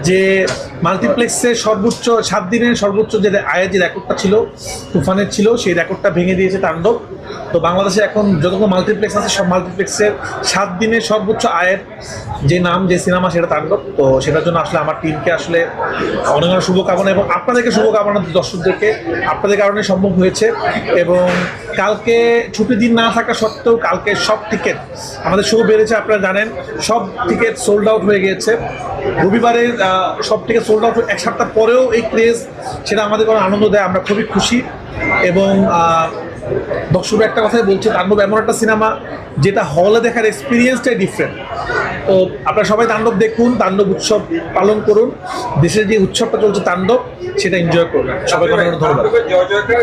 যে মাল্টিপ্লেক্সের সর্বোচ্চ 7 দিনের সর্বোচ্চ যে আয়ের যে রেকর্ডটা ছিল তুফানের ছিল, সেই রেকর্ডটা ভেঙে দিয়েছে তাণ্ডব। তো বাংলাদেশে এখন যতগুলো মাল্টিপ্লেক্স আছে সব মাল্টিপ্লেক্সের 7 দিনের সর্বোচ্চ আয়ের যে নাম যে সিনেমা সেটা তাণ্ডব। তো সেটার জন্য আসলে আমার টিমকে আসলে অনেক অনেক শুভকামনা এবং আপনাদেরকে শুভকামনা, দর্শকদেরকে আপনাদের কারণে সম্ভব হয়েছে। এবং কালকে ছুটির দিন না থাকা সত্ত্বেও কালকে সব টিকিট আমাদের শো বেড়েছে, আপনারা জানেন সব টিকিট সোল্ড আউট হয়ে গিয়েছে। রবিবারের সব টিকিট সোল্ড আউট, এক সপ্তাহ পরেও এই ক্রেজ, সেটা আমাদের কোনো আনন্দ দেয়, আমরা খুবই খুশি। এবং দর্শকরা একটা কথাই বলছে, তাণ্ডব এমন একটা সিনেমা যেটা হলে দেখার এক্সপিরিয়েন্সটাই ডিফারেন্ট। তো আপনারা সবাই তাণ্ডব দেখুন, তাণ্ডব উৎসব পালন করুন, দেশের যে উৎসবটা চলছে তাণ্ডব সেটা এনজয় করবেন। সবাইকে অনেক ধন্যবাদ।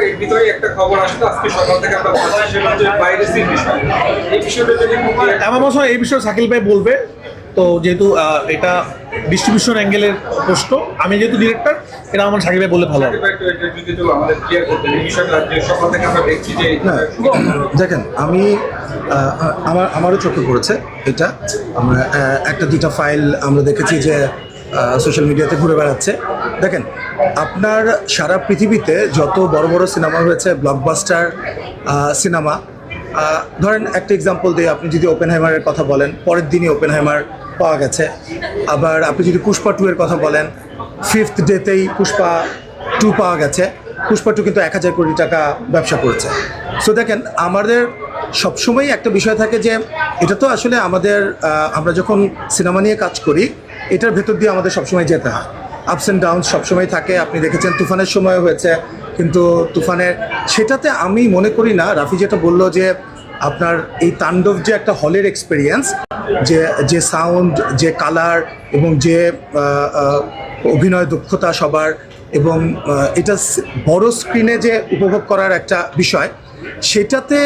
এর ভিতরে একটা খবর আসলে আজকে সকাল থেকে আমরা পাচ্ছি, সেটা হচ্ছে পাইরেসির বিষয়। এই বিষয়টা যদি আমার মনে হয় এই বিষয়ে শাকিল ভাই বলবে। তো যেহেতু এটা ডিস্ট্রিবিউশন অ্যাঙ্গেলের প্রশ্ন, আমি যেহেতু ডিরেক্টর, এটা আমার শাকিল ভাই বললে ভালো হবে। আমাদের ক্লিয়ার করতে এই বিষয়টা যে সকাল থেকে আমরা দেখছি যে দেখেন, আমি আমারও চোখে পড়েছে এটা। আমরা একটা দুটা ফাইল আমরা দেখেছি যে সোশ্যাল মিডিয়াতে ঘুরে বেড়াচ্ছে। দেখেন, আপনার সারা পৃথিবীতে যত বড় বড় সিনেমা হয়েছে, ব্লকবাস্টার সিনেমা, ধরেন একটা এক্সাম্পল দিয়ে, আপনি যদি ওপেনহাইমারের কথা বলেন, পরের দিনই ওপেনহাইমার পাওয়া গেছে। আবার আপনি যদি পুষ্পা 2 এর কথা বলেন, 5th ডেতেই পুষ্পা 2 পাওয়া গেছে। পুষ্পা 2 কিন্তু 1000 কোটি টাকা ব্যবসা করেছে। সো দেখেন, আমাদের সবসময়ই একটা বিষয় থাকে যে এটা তো আসলে আমাদের, আমরা যখন সিনেমা নিয়ে কাজ করি, এটার ভেতর দিয়ে আমাদের সবসময় যেতে হয়। আপস অ্যান্ড ডাউনস সবসময় থাকে। আপনি দেখেছেন তুফানের সময় হয়েছে, কিন্তু তুফানের সেটাতে আমি মনে করি না, রাফি যেটা বললো যে আপনার এই তাণ্ডব যে একটা হলের এক্সপিরিয়েন্স, যে সাউন্ড, যে কালার এবং যে অভিনয় দক্ষতা সবার, এবং এটা বড় স্ক্রিনে যে উপভোগ করার একটা বিষয়, সেটাতে